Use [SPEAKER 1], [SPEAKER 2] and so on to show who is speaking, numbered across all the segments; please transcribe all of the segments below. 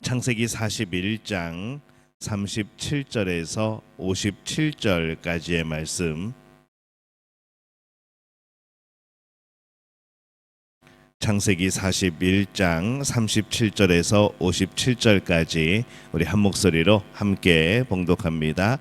[SPEAKER 1] 창세기 41장 37절에서 57절까지의 말씀. 창세기 41장 37절에서 57절까지 우리 한 목소리로 함께 봉독합니다.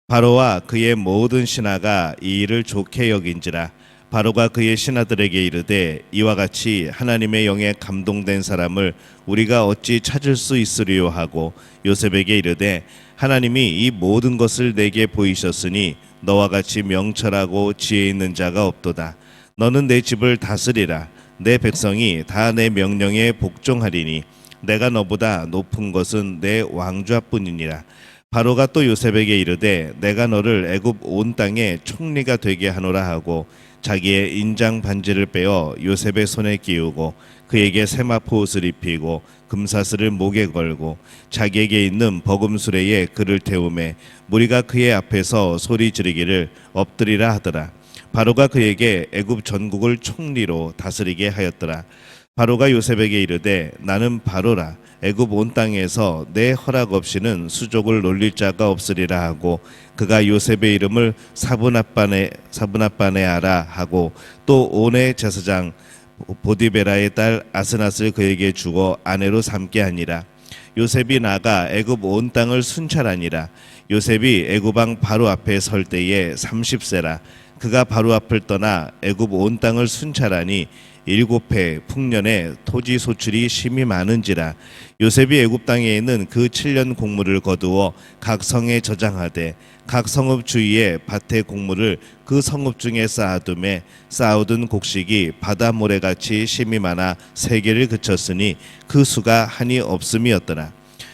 [SPEAKER 1] 바로와 그의 모든 신하가 이 일을 좋게 여긴지라. 바로가 그의 신하들에게 이르되 이와 같이 하나님의 영에 감동된 사람을 우리가 어찌 찾을 수 있으리요 하고 요셉에게 이르되 하나님이 이 모든 것을 내게 보이셨으니 너와 같이 명철하고 지혜 있는 자가 없도다. 너는 내 집을 다스리라. 내 백성이 다 내 명령에 복종하리니 내가 너보다 높은 것은 내 왕좌뿐이니라. 바로가 또 요셉에게 이르되 내가 너를 애굽 온 땅에 총리가 되게 하노라 하고 자기의 인장 반지를 빼어 요셉의 손에 끼우고 그에게 세마포 옷을 입히고 금사슬을 목에 걸고 자기에게 있는 버금수레에 그를 태우매 무리가 그의 앞에서 소리 지르기를 엎드리라 하더라. 바로가 그에게 애굽 전국을 총리로 다스리게 하였더라. 바로가 요셉에게 이르되 나는 바로라. 애굽 온 땅에서 내 허락 없이는 수족을 놀릴 자가 없으리라 하고 그가 요셉의 이름을 사브낫바네아라 하고 또 온의 제사장 보디베라의 딸 아스낫을 그에게 주고 아내로 삼게 하니라. 요셉이 나가 애굽 온 땅을 순찰하니라. 요셉이 애굽 왕 바로 앞에 설 때에 30세라. 그가 바로 앞을 떠나 애굽 온 땅을 순찰하니 7해 풍년에 토지 소출이 심히 많은지라. 요셉이 애굽 땅에 있는 그 7년 곡물을 거두어 각 성에 저장하되 각 성읍 주위에 밭의 곡물을 그 성읍 중에 쌓아두매 쌓아둔 곡식이 바다 모래같이 심히 많아 세계를 그쳤으니 그 수가 한이 없음이었더라.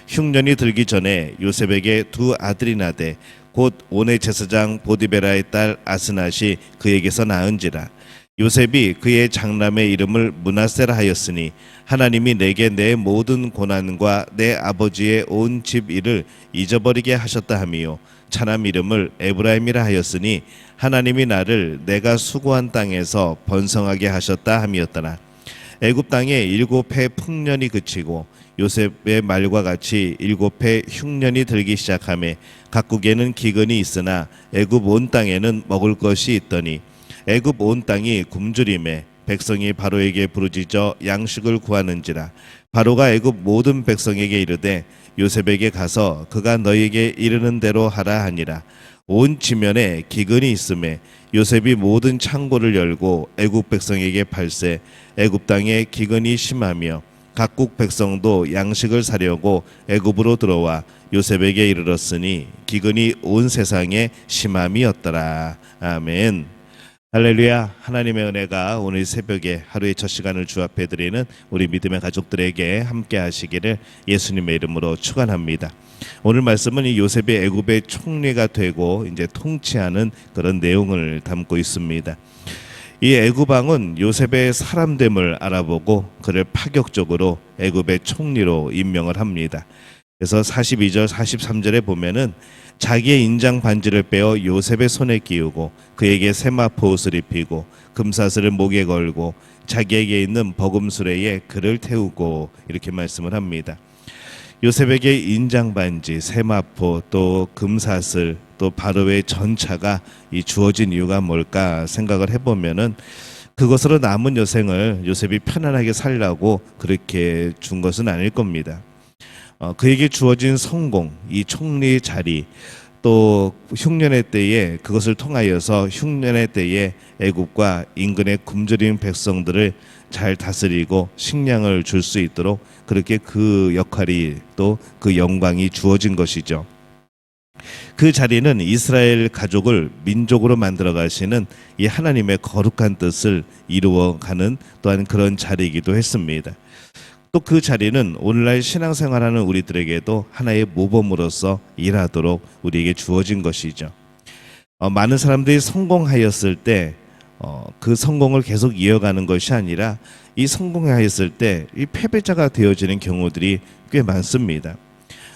[SPEAKER 1] 흉년이 들기 전에 요셉에게 두 아들이 나되 곧 온의 제사장 보디베라의 딸 아스낫이 그에게서 낳은지라. 요셉이 그의 장남의 이름을 므낫세라 하였으니 하나님이 내게 내 모든 고난과 내 아버지의 온 집 일을 잊어버리게 하셨다 하미요 차남 이름을 에브라임이라 하였으니 하나님이 나를 내가 수고한 땅에서 번성하게 하셨다 함이었더라. 애굽 땅에 7해 풍년이 그치고 요셉의 말과 같이 7해 흉년이 들기 시작하매 각국에는 기근이 있으나 애굽 온 땅에는 먹을 것이 있더니 애굽 온 땅이 굶주림에 백성이 바로에게 부르짖어 양식을 구하는지라. 바로가 애굽 모든 백성에게 이르되 요셉에게 가서 그가 너희에게 이르는 대로 하라 하니라. 온 지면에 기근이 있음에 요셉이 모든 창고를 열고 애굽 백성에게 팔세 애굽 땅에 기근이 심하며 각국 백성도 양식을 사려고 애굽으로 들어와 요셉에게 이르렀으니 기근이 온 세상에 심함이었더라. 아멘. 할렐루야. 하나님의 은혜가 오늘 새벽에 하루의 첫 시간을 주 앞에 드리는 우리 믿음의 가족들에게 함께 하시기를 예수님의 이름으로 축원합니다. 오늘 말씀은 이 요셉이 애굽의 총리가 되고 이제 통치하는 그런 내용을 담고 있습니다. 이 애굽 왕은 요셉의 사람됨을 알아보고 그를 파격적으로 애굽의 총리로 임명을 합니다. 그래서 42절 43절에 보면은 자기의 인장 반지를 빼어 요셉의 손에 끼우고 그에게 세마포 옷을 입히고 금사슬을 목에 걸고 자기에게 있는 버금수레에 그를 태우고 이렇게 말씀을 합니다. 요셉에게 인장 반지, 세마포, 또 금사슬, 또 바로의 전차가 이 주어진 이유가 뭘까 생각을 해보면은 그것으로 남은 여생을 요셉이 편안하게 살라고 그렇게 준 것은 아닐 겁니다. 그에게 주어진 성공, 이 총리 자리, 또 흉년의 때에 그것을 통하여서 흉년의 때에 애굽과 인근의 굶주린 백성들을 잘 다스리고 식량을 줄 수 있도록 그렇게 그 역할이 또 그 영광이 주어진 것이죠. 그 자리는 이스라엘 가족을 민족으로 만들어 가시는 이 하나님의 거룩한 뜻을 이루어가는 또한 그런 자리이기도 했습니다. 또 그 자리는 오늘날 신앙생활하는 우리들에게도 하나의 모범으로서 일하도록 우리에게 주어진 것이죠. 많은 사람들이 성공하였을 때 그 성공을 계속 이어가는 것이 아니라 이 성공하였을 때 이 패배자가 되어지는 경우들이 꽤 많습니다.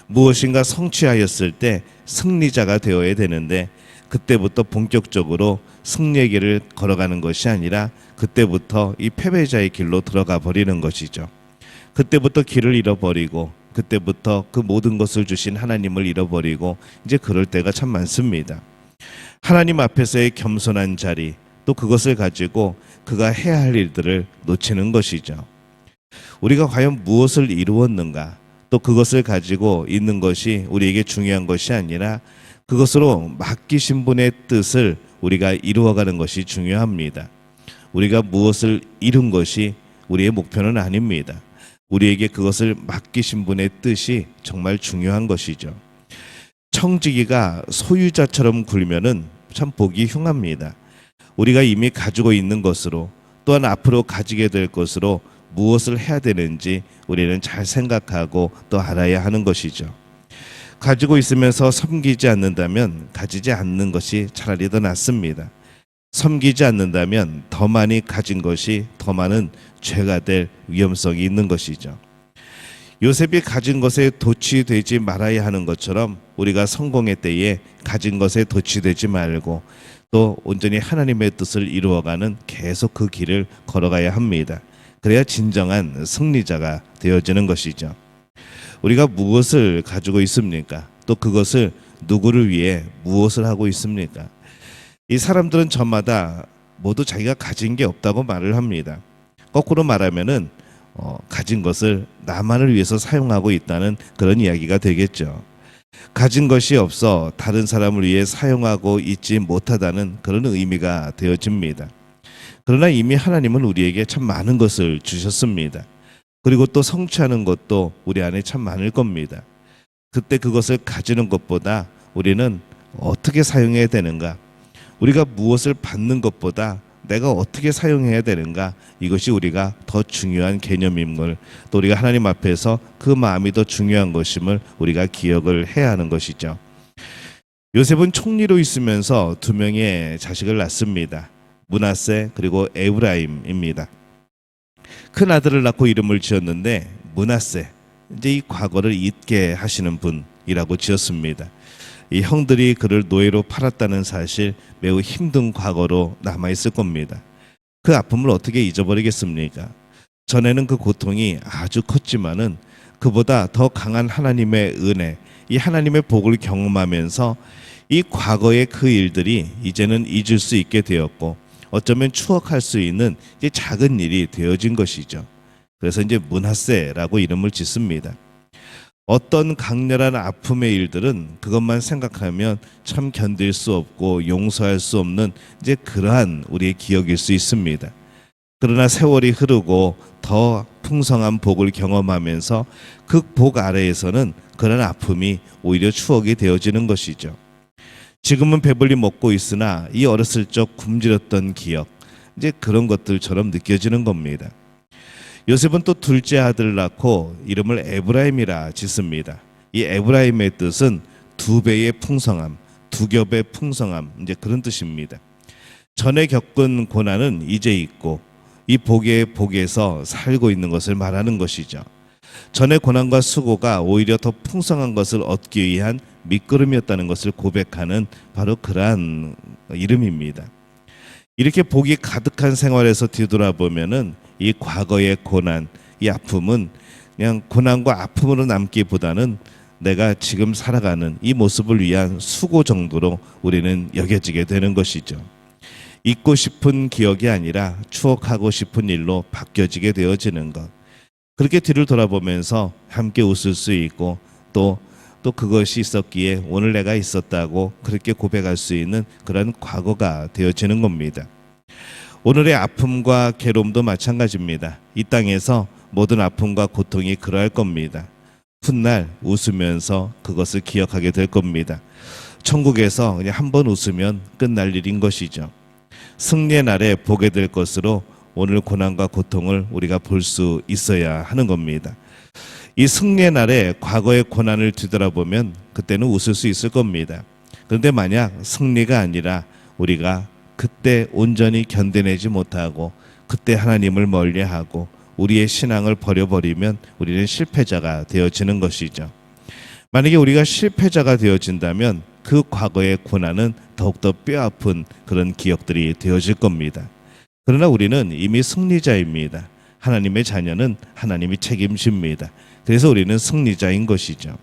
[SPEAKER 1] 무엇인가 성취하였을 때 승리자가 되어야 되는데 그때부터 본격적으로 승리의 길을 걸어가는 것이 아니라 그때부터 이 패배자의 길로 들어가 버리는 것이죠. 그때부터 길을 잃어버리고 그때부터 그 모든 것을 주신 하나님을 잃어버리고 이제 그럴 때가 참 많습니다. 하나님 앞에서의 겸손한 자리, 또 그것을 가지고 그가 해야 할 일들을 놓치는 것이죠. 우리가 과연 무엇을 이루었는가, 또 그것을 가지고 있는 것이 우리에게 중요한 것이 아니라 그것으로 맡기신 분의 뜻을 우리가 이루어가는 것이 중요합니다. 우리가 무엇을 이룬 것이 우리의 목표는 아닙니다. 우리에게 그것을 맡기신 분의 뜻이 정말 중요한 것이죠. 청지기가 소유자처럼 굴면은 참 보기 흉합니다. 우리가 이미 가지고 있는 것으로 또한 앞으로 가지게 될 것으로 무엇을 해야 되는지 우리는 잘 생각하고 또 알아야 하는 것이죠. 가지고 있으면서 섬기지 않는다면 가지지 않는 것이 차라리 더 낫습니다. 섬기지 않는다면 더 많이 가진 것이 더 많은 죄가 될 위험성이 있는 것이죠. 요셉이 가진 것에 도취되지 말아야 하는 것처럼 우리가 성공의 때에 가진 것에 도취되지 말고 또 온전히 하나님의 뜻을 이루어가는 계속 그 길을 걸어가야 합니다. 그래야 진정한 승리자가 되어지는 것이죠. 우리가 무엇을 가지고 있습니까? 또 그것을 누구를 위해 무엇을 하고 있습니까? 이 사람들은 저마다 모두 자기가 가진 게 없다고 말을 합니다. 거꾸로 말하면은 가진 것을 나만을 위해서 사용하고 있다는 그런 이야기가 되겠죠. 가진 것이 없어 다른 사람을 위해 사용하고 있지 못하다는 그런 의미가 되어집니다. 그러나 이미 하나님은 우리에게 참 많은 것을 주셨습니다. 그리고 또 성취하는 것도 우리 안에 참 많을 겁니다. 그때 그것을 가지는 것보다 우리는 어떻게 사용해야 되는가, 우리가 무엇을 받는 것보다 내가 어떻게 사용해야 되는가, 이것이 우리가 더 중요한 개념임을, 또 우리가 하나님 앞에서 그 마음이 더 중요한 것임을 우리가 기억을 해야 하는 것이죠. 요셉은 총리로 있으면서 두 명의 자식을 낳습니다. 므낫세 그리고 에브라임입니다. 큰 아들을 낳고 이름을 지었는데 므낫세, 이제 이 과거를 잊게 하시는 분이라고 지었습니다. 이 형들이 그를 노예로 팔았다는 사실, 매우 힘든 과거로 남아있을 겁니다. 그 아픔을 어떻게 잊어버리겠습니까? 전에는 그 고통이 아주 컸지만은 그보다 더 강한 하나님의 은혜, 이 하나님의 복을 경험하면서 이 과거의 그 일들이 이제는 잊을 수 있게 되었고 어쩌면 추억할 수 있는 이제 작은 일이 되어진 것이죠. 그래서 이제 므낫세라고 이름을 짓습니다. 어떤 강렬한 아픔의 일들은 그것만 생각하면 참 견딜 수 없고 용서할 수 없는 이제 그러한 우리의 기억일 수 있습니다. 그러나 세월이 흐르고 더 풍성한 복을 경험하면서 그 복 아래에서는 그런 아픔이 오히려 추억이 되어지는 것이죠. 지금은 배불리 먹고 있으나 이 어렸을 적 굶주렸던 기억, 이제 그런 것들처럼 느껴지는 겁니다. 요셉은 또 둘째 아들을 낳고 이름을 에브라임이라 짓습니다. 이 에브라임의 뜻은 두 배의 풍성함, 두 겹의 풍성함, 이제 그런 뜻입니다. 전에 겪은 고난은 이제 있고 이 복의 복에서 살고 있는 것을 말하는 것이죠. 전의 고난과 수고가 오히려 더 풍성한 것을 얻기 위한 밑거름이었다는 것을 고백하는 바로 그러한 이름입니다. 이렇게 복이 가득한 생활에서 뒤돌아보면은 이 과거의 고난, 이 아픔은 그냥 고난과 아픔으로 남기보다는 내가 지금 살아가는 이 모습을 위한 수고 정도로 우리는 여겨지게 되는 것이죠. 잊고 싶은 기억이 아니라 추억하고 싶은 일로 바뀌어지게 되어지는 것. 그렇게 뒤를 돌아보면서 함께 웃을 수 있고 또 그것이 있었기에 오늘 내가 있었다고 그렇게 고백할 수 있는 그런 과거가 되어지는 겁니다. 오늘의 아픔과 괴로움도 마찬가지입니다. 이 땅에서 모든 아픔과 고통이 그러할 겁니다. 훗날 웃으면서 그것을 기억하게 될 겁니다. 천국에서 그냥 한번 웃으면 끝날 일인 것이죠. 승리의 날에 보게 될 것으로 오늘 고난과 고통을 우리가 볼 수 있어야 하는 겁니다. 이 승리의 날에 과거의 고난을 뒤돌아보면 그때는 웃을 수 있을 겁니다. 그런데 만약 승리가 아니라 우리가 그때 온전히 견뎌내지 못하고 그때 하나님을 멀리하고 우리의 신앙을 버려버리면 우리는 실패자가 되어지는 것이죠. 만약에 우리가 실패자가 되어진다면 그 과거의 고난은 더욱더 뼈아픈 그런 기억들이 되어질 겁니다. 그러나 우리는 이미 승리자입니다. 하나님의 자녀는 하나님이 책임집니다. 그래서 우리는 승리자인 것이죠.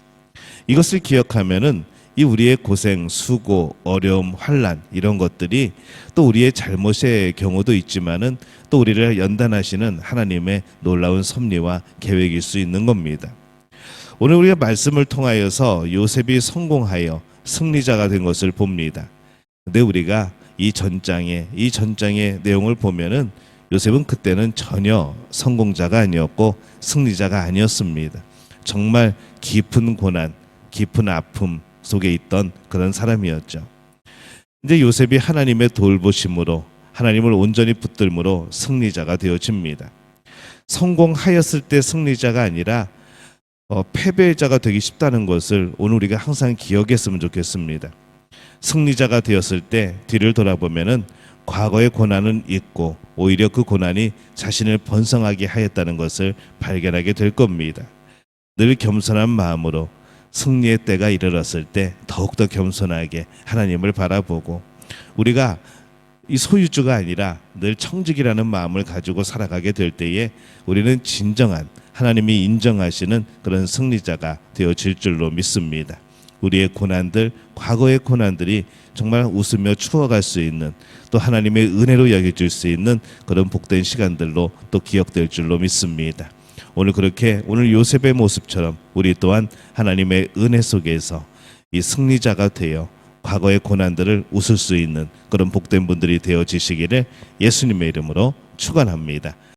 [SPEAKER 1] 이것을 기억하면은 이 우리의 고생, 수고, 어려움, 환난 이런 것들이 또 우리의 잘못의 경우도 있지만은 또 우리를 연단하시는 하나님의 놀라운 섭리와 계획일 수 있는 겁니다. 오늘 우리가 말씀을 통하여서 요셉이 성공하여 승리자가 된 것을 봅니다. 근데 우리가 이 전장의 내용을 보면은 요셉은 그때는 전혀 성공자가 아니었고 승리자가 아니었습니다. 정말 깊은 고난, 깊은 아픔 속에 있던 그런 사람이었죠. 이제 요셉이 하나님의 돌보심으로 하나님을 온전히 붙들므로 승리자가 되어집니다. 성공하였을 때 승리자가 아니라 패배자가 되기 쉽다는 것을 오늘 우리가 항상 기억했으면 좋겠습니다. 승리자가 되었을 때 뒤를 돌아보면은 과거의 고난은 잊고 오히려 그 고난이 자신을 번성하게 하였다는 것을 발견하게 될 겁니다. 늘 겸손한 마음으로 승리의 때가 이르렀을 때 더욱더 겸손하게 하나님을 바라보고 우리가 이 소유주가 아니라 늘 청직이라는 마음을 가지고 살아가게 될 때에 우리는 진정한 하나님이 인정하시는 그런 승리자가 되어질 줄로 믿습니다. 우리의 고난들, 과거의 고난들이 정말 웃으며 추억할 수 있는 또 하나님의 은혜로 여겨질 수 있는 그런 복된 시간들로 또 기억될 줄로 믿습니다. 오늘 요셉의 모습처럼 우리 또한 하나님의 은혜 속에서 이 승리자가 되어 과거의 고난들을 웃을 수 있는 그런 복된 분들이 되어지시기를 예수님의 이름으로 축원합니다.